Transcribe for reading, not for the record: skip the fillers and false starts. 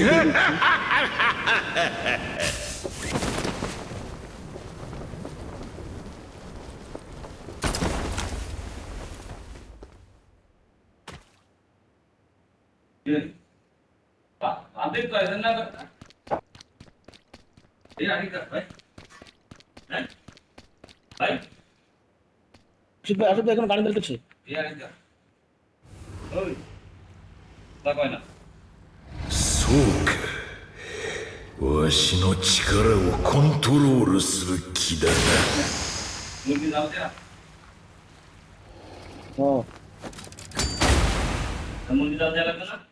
Ambil tuh, sana kan? Iya, ini kan, baik. Baik. Asif ভাই, আসিফ ভাই এখন গাড়ি বেলতেছে। Iya, ini kan. Oi, tak kau nak? そうか。わしの力をコントロールする気だな。 Mungkin tahu ya. ও Kamu di dalam jalan sana?